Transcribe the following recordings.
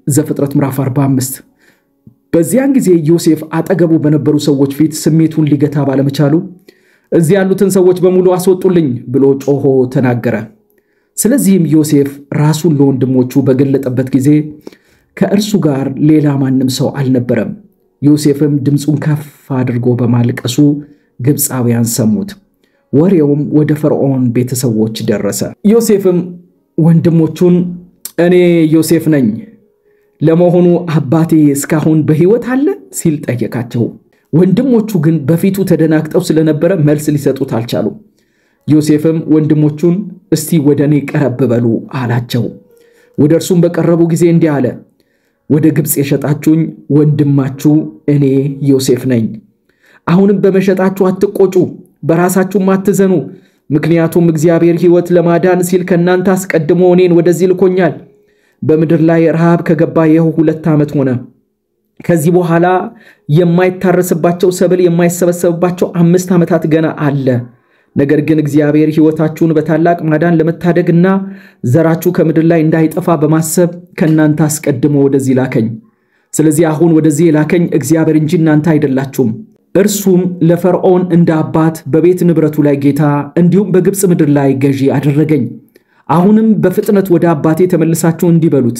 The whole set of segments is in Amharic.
ዘፍጥረት ምዕራፍ 45 በዚያን ጊዜ ዮሴፍ አጠገቡ በነበሩ ሰዎች ፊት ስሜቱን ሊገታ ባለመቻሉ እዚህ ያሉትን ሰዎች በሙሉ አስወጡልኝ ብሎ ጮሆ ተናገረ። ስለዚህም ዮሴፍ ራሱን ለወንድሞቹ በገለጠበት ጊዜ ከእርሱ ጋር ሌላ ማንም ሰው አልነበረም። ዮሴፍም ድምጹን ከፍ አድርጎ በማልቀሱ ግብፃውያን ሰሙት። ወሬውም ወደ ፈርዖን ቤተሰቦች ደረሰ። ዮሴፍም ወንድሞቹን እኔ ዮሴፍ ነኝ፣ ለመሆኑ አባቴ እስካሁን በሕይወት አለ ሲል ጠየቃቸው። ወንድሞቹ ግን በፊቱ ተደናግጠው ስለነበረ መልስ ሊሰጡት አልቻሉም። ዮሴፍም ወንድሞቹን እስቲ ወደኔ ቀረብ በሉ አላቸው። ወደ እርሱም በቀረቡ ጊዜ እንዲህ አለ፣ ወደ ግብፅ የሸጣችሁኝ ወንድማችሁ እኔ ዮሴፍ ነኝ። አሁንም በመሸጣችሁ አትቆጩ፣ በራሳችሁም አትዘኑ፣ ምክንያቱም እግዚአብሔር ሕይወት ለማዳን ሲል ከናንተ አስቀድሞ እኔን ወደዚህ ልኮኛል። በምድር ላይ ረሃብ ከገባ ይኸው 2 ዓመት ሆነ። ከዚህ በኋላ የማይታረስባቸው ሰብል የማይሰበሰብባቸው 5 ዓመታት ገና አለ። ነገር ግን እግዚአብሔር ሕይወታችሁን በታላቅ ማዳን ለመታደግና ዘራችሁ ከምድር ላይ እንዳይጠፋ በማሰብ ከናንተ አስቀድሞ ወደዚህ ላከኝ። ስለዚህ አሁን ወደዚህ ላከኝ እግዚአብሔር እንጂ እናንተ አይደላችሁም። እርሱም ለፈርዖን እንደ አባት በቤት ንብረቱ ላይ ጌታ እንዲሁም በግብፅ ምድር ላይ ገዢ አደረገኝ። አሁንም በፍጥነት ወደ አባቴ ተመልሳችሁ እንዲበሉት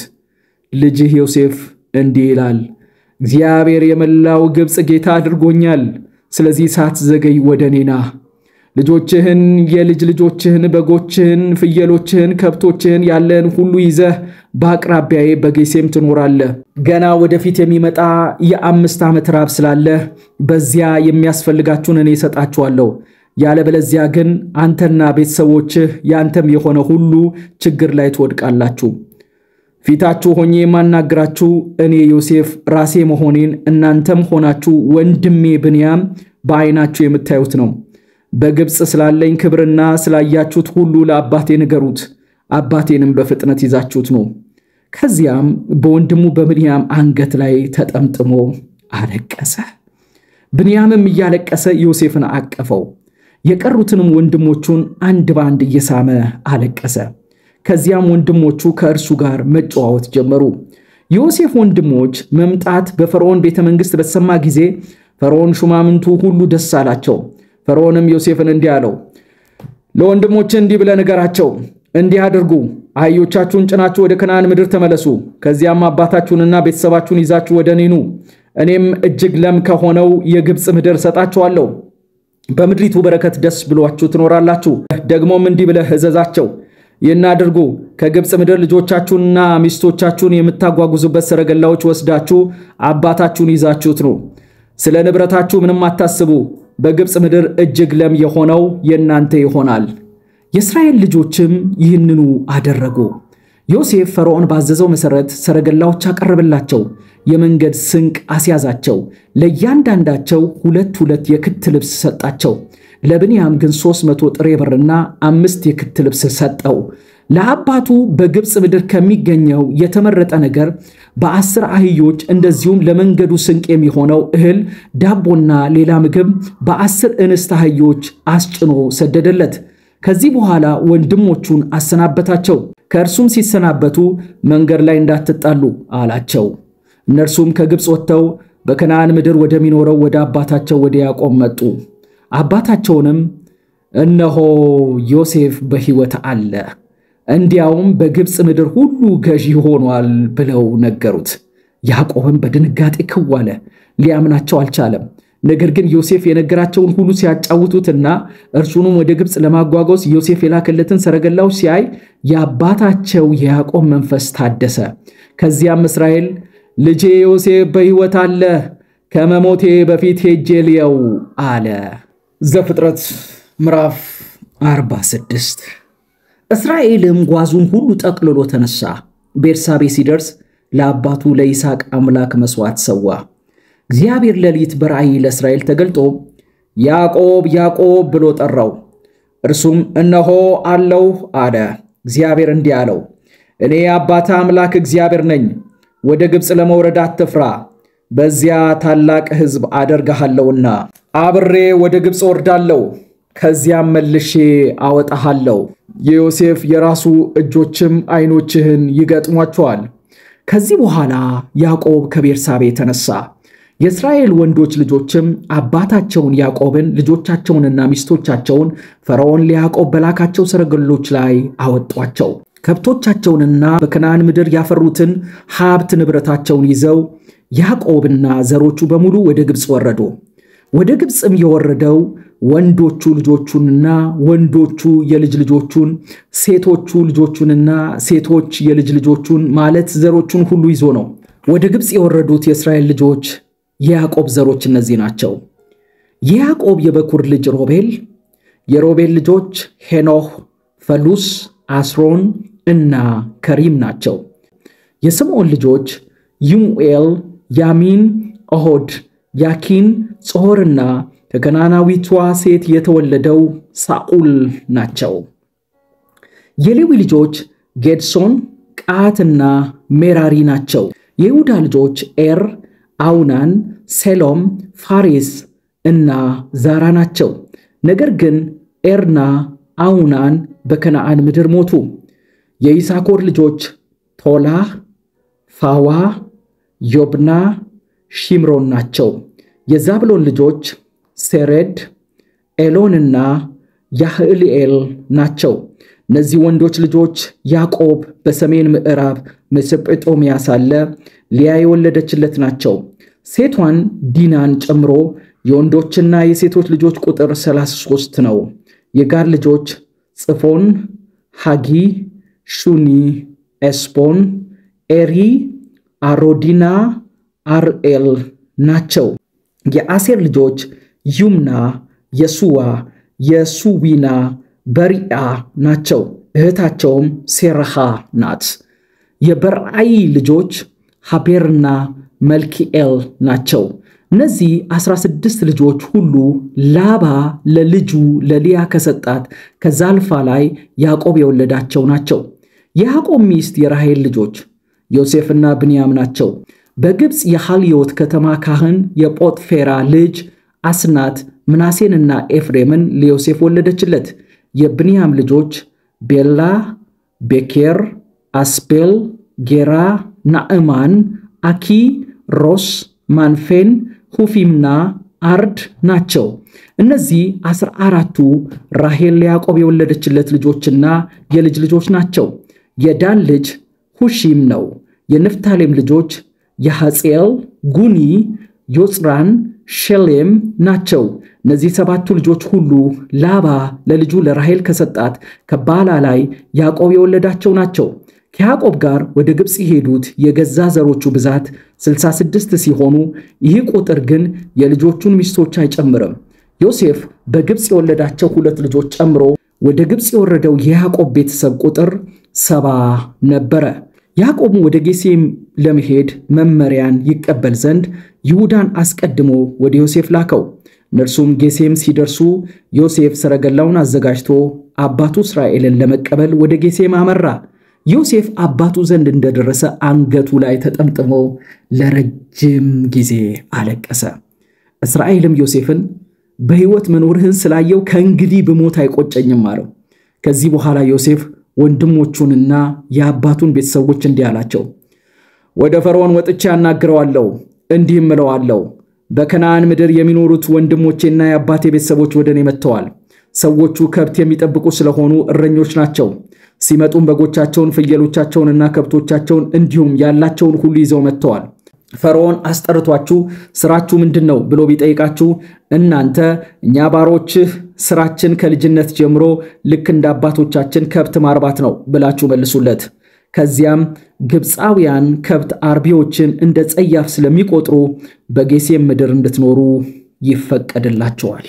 ልጅህ ዮሴፍ እንዲህ ይላል፣ እግዚአብሔር የመላው ግብፅ ጌታ አድርጎኛል። ስለዚህ ሳትዘገይ ወደኔ ና። ልጆችህን፣ የልጅ ልጆችህን፣ በጎችህን፣ ፍየሎችህን፣ ከብቶችህን ያለን ሁሉ ይዘህ በአቅራቢያዬ በጌሴም ትኖራለህ። ገና ወደፊት የሚመጣ የ5 ዓመት ራብ ስላለህ በዚያ የሚያስፈልጋችሁን እኔ እሰጣችኋለሁ። ያለበለዚያ ግን አንተና ቤተሰቦችህ ያንተም የሆነ ሁሉ ችግር ላይ ትወድቃላችሁ። ፊታችሁ ሆኜ የማናግራችሁ እኔ ዮሴፍ ራሴ መሆኔን እናንተም ሆናችሁ ወንድሜ ብንያም በዓይናችሁ የምታዩት ነው። በግብፅ ስላለኝ ክብርና ስላያችሁት ሁሉ ለአባቴ ንገሩት። አባቴንም በፍጥነት ይዛችሁት ነው። ከዚያም በወንድሙ በብንያም አንገት ላይ ተጠምጥሞ አለቀሰ። ብንያምም እያለቀሰ ዮሴፍን አቀፈው። የቀሩትንም ወንድሞቹን አንድ ባንድ እየሳመ አለቀሰ። ከዚያም ወንድሞቹ ከእርሱ ጋር መጨዋወት ጀመሩ። ዮሴፍ ወንድሞች መምጣት በፈርዖን ቤተ መንግሥት በተሰማ ጊዜ ፈርዖን ሹማምንቱ ሁሉ ደስ አላቸው። ፈርዖንም ዮሴፍን እንዲህ አለው፣ ለወንድሞች እንዲህ ብለህ ንገራቸው፣ እንዲህ አድርጉ፣ አህዮቻችሁን ጭናችሁ ወደ ከነዓን ምድር ተመለሱ። ከዚያም አባታችሁንና ቤተሰባችሁን ይዛችሁ ወደ እኔ ኑ። እኔም እጅግ ለም ከሆነው የግብፅ ምድር ሰጣችኋለሁ። በምድሪቱ በረከት ደስ ብሏችሁ ትኖራላችሁ። ደግሞም እንዲህ ብለህ እዘዛቸው፣ ይህን አድርጉ፣ ከግብፅ ምድር ልጆቻችሁንና ሚስቶቻችሁን የምታጓጉዙበት ሰረገላዎች ወስዳችሁ አባታችሁን ይዛችሁት ነው። ስለ ንብረታችሁ ምንም አታስቡ። በግብፅ ምድር እጅግ ለም የሆነው የናንተ ይሆናል። የእስራኤል ልጆችም ይህንኑ አደረጉ። ዮሴፍ ፈርዖን ባዘዘው መሰረት ሰረገላዎች አቀረበላቸው። የመንገድ ስንቅ አስያዛቸው። ለእያንዳንዳቸው 2 የክት ልብስ ሰጣቸው። ለብንያም ግን 300 ጥሬ ብርና 5 የክት ልብስ ሰጠው። ለአባቱ በግብፅ ምድር ከሚገኘው የተመረጠ ነገር በ10 አህዮች እንደዚሁም ለመንገዱ ስንቅ የሚሆነው እህል፣ ዳቦና ሌላ ምግብ በ10 እንስት አህዮች አስጭኖ ሰደደለት። ከዚህ በኋላ ወንድሞቹን አሰናበታቸው። ከእርሱም ሲሰናበቱ መንገድ ላይ እንዳትጣሉ አላቸው። እነርሱም ከግብፅ ወጥተው በከነዓን ምድር ወደሚኖረው ወደ አባታቸው ወደ ያዕቆብ መጡ። አባታቸውንም እነሆ ዮሴፍ በሕይወት አለ፣ እንዲያውም በግብፅ ምድር ሁሉ ገዢ ሆኗል ብለው ነገሩት። ያዕቆብም በድንጋጤ ክው አለ፣ ሊያምናቸው አልቻለም። ነገር ግን ዮሴፍ የነገራቸውን ሁሉ ሲያጫውቱትና እርሱንም ወደ ግብፅ ለማጓጓዝ ዮሴፍ የላከለትን ሰረገላዎች ሲያይ የአባታቸው የያዕቆብ መንፈስ ታደሰ። ከዚያም እስራኤል ልጄ ዮሴፍ በሕይወት አለ፣ ከመሞቴ በፊት ሄጄ ልየው አለ። ዘፍጥረት ምዕራፍ 46 እስራኤልም ጓዙን ሁሉ ጠቅልሎ ተነሳ። ቤርሳቤ ሲደርስ ለአባቱ ለይስሐቅ አምላክ መስዋዕት ሰዋ። እግዚአብሔር ሌሊት በራእይ ለእስራኤል ተገልጦ ያዕቆብ ያዕቆብ ብሎ ጠራው። እርሱም እነሆ አለሁ አለ። እግዚአብሔር እንዲህ አለው፣ እኔ አባትህ አምላክ እግዚአብሔር ነኝ። ወደ ግብፅ ለመውረድ አትፍራ፣ በዚያ ታላቅ ሕዝብ አደርግሃለሁና አብሬ ወደ ግብፅ ወርዳለሁ፣ ከዚያም መልሼ አወጣሃለሁ። የዮሴፍ የራሱ እጆችም ዓይኖችህን ይገጥሟቸዋል። ከዚህ በኋላ ያዕቆብ ከቤርሳቤ ተነሳ። የእስራኤል ወንዶች ልጆችም አባታቸውን ያዕቆብን ልጆቻቸውንና ሚስቶቻቸውን ፈርዖን ለያዕቆብ በላካቸው ሰረገሎች ላይ አወጧቸው። ከብቶቻቸውንና በከነዓን ምድር ያፈሩትን ሀብት ንብረታቸውን ይዘው ያዕቆብና ዘሮቹ በሙሉ ወደ ግብፅ ወረዱ። ወደ ግብፅም የወረደው ወንዶቹ ልጆቹንና ወንዶቹ የልጅ ልጆቹን፣ ሴቶቹ ልጆቹንና ሴቶች የልጅ ልጆቹን ማለት ዘሮቹን ሁሉ ይዞ ነው። ወደ ግብፅ የወረዱት የእስራኤል ልጆች የያዕቆብ ዘሮች እነዚህ ናቸው። የያዕቆብ የበኩር ልጅ ሮቤል፣ የሮቤል ልጆች ሄኖህ፣ ፈሉስ፣ አስሮን እና ከሪም ናቸው። የስምዖን ልጆች ይሙኤል፣ ያሚን፣ ኦሆድ፣ ያኪን፣ ጾሖርና ከከናናዊቷ ሴት የተወለደው ሳኡል ናቸው። የሌዊ ልጆች ጌድሶን፣ ቃትና ሜራሪ ናቸው። የይሁዳ ልጆች ኤር፣ አውናን፣ ሴሎም፣ ፋሬስ እና ዛራ ናቸው። ነገር ግን ኤርና አውናን በከነዓን ምድር ሞቱ። የይሳኮር ልጆች ቶላ፣ ፋዋ፣ ዮብና፣ ሺምሮን ናቸው። የዛብሎን ልጆች ሴሬድ፣ ኤሎንና ያህልኤል ናቸው። እነዚህ ወንዶች ልጆች ያዕቆብ በሰሜን ምዕራብ ሜሶጶጣሚያ ሳለ ሊያ የወለደችለት ናቸው። ሴቷን ዲናን ጨምሮ የወንዶችና የሴቶች ልጆች ቁጥር 33 ነው። የጋድ ልጆች ጽፎን፣ ሃጊ፣ ሹኒ፣ ኤስቦን፣ ኤሪ፣ አሮዲና፣ አርኤል ናቸው። የአሴር ልጆች ዩምና፣ የሱዋ፣ የሱዊና፣ በሪአ ናቸው። እህታቸውም ሴራሃ ናት። የበርአይ ልጆች ሀቤርና መልኪኤል ናቸው። እነዚህ 16 ልጆች ሁሉ ላባ ለልጁ ለሊያ ከሰጣት ከዛልፋ ላይ ያዕቆብ የወለዳቸው ናቸው። የያዕቆብ ሚስት የራሔል ልጆች ዮሴፍና ብንያም ናቸው። በግብፅ የሐልዮት ከተማ ካህን የጶጥፌራ ልጅ አስናት ምናሴንና ኤፍሬምን ለዮሴፍ ወለደችለት። የብንያም ልጆች ቤላ፣ ቤኬር፣ አስቤል፣ ጌራ፣ ናዕማን፣ አኪ፣ ሮስ፣ ማንፌን፣ ሁፊምና አርድ ናቸው። እነዚህ 14ቱ ራሔል ለያዕቆብ የወለደችለት ልጆችና የልጅ ልጆች ናቸው። የዳን ልጅ ሁሺም ነው። የንፍታሌም ልጆች የሐጼል፣ ጉኒ፣ ዮጽራን፣ ሼሌም ናቸው። እነዚህ 7ቱ ልጆች ሁሉ ላባ ለልጁ ለራሔል ከሰጣት ከባላ ላይ ያዕቆብ የወለዳቸው ናቸው። ከያዕቆብ ጋር ወደ ግብፅ የሄዱት የገዛ ዘሮቹ ብዛት 66 ሲሆኑ ይህ ቁጥር ግን የልጆቹን ሚስቶች አይጨምርም። ዮሴፍ በግብፅ የወለዳቸው 2 ልጆች ጨምሮ ወደ ግብፅ የወረደው የያዕቆብ ቤተሰብ ቁጥር 70 ነበረ። ያዕቆብ ወደ ጌሴም ለመሄድ መመሪያን ይቀበል ዘንድ ይሁዳን አስቀድሞ ወደ ዮሴፍ ላከው። እነርሱም ጌሴም ሲደርሱ ዮሴፍ ሰረገላውን አዘጋጅቶ አባቱ እስራኤልን ለመቀበል ወደ ጌሴም አመራ። ዮሴፍ አባቱ ዘንድ እንደደረሰ አንገቱ ላይ ተጠምጥሞ ለረጅም ጊዜ አለቀሰ። እስራኤልም ዮሴፍን በሕይወት መኖርህን ስላየው ከእንግዲህ ብሞት አይቆጨኝም አለው። ከዚህ በኋላ ዮሴፍ ወንድሞቹንና የአባቱን ቤተሰቦች እንዲህ አላቸው፣ ወደ ፈርዖን ወጥቼ አናግረዋለሁ፣ እንዲህም እለዋለሁ፣ በከነዓን ምድር የሚኖሩት ወንድሞቼና የአባቴ ቤተሰቦች ወደ እኔ መጥተዋል። ሰዎቹ ከብት የሚጠብቁ ስለሆኑ እረኞች ናቸው። ሲመጡም በጎቻቸውን፣ ፍየሎቻቸውንና ከብቶቻቸውን እንዲሁም ያላቸውን ሁሉ ይዘው መጥተዋል። ፈርዖን አስጠርቷችሁ ስራችሁ ምንድነው ብሎ ቢጠይቃችሁ እናንተ እኛ ባሮችህ ስራችን ከልጅነት ጀምሮ ልክ እንደ አባቶቻችን ከብት ማርባት ነው ብላችሁ መልሱለት። ከዚያም ግብፃውያን ከብት አርቢዎችን እንደ ጸያፍ ስለሚቆጥሩ በጌሴም ምድር እንድትኖሩ ይፈቀድላቸዋል።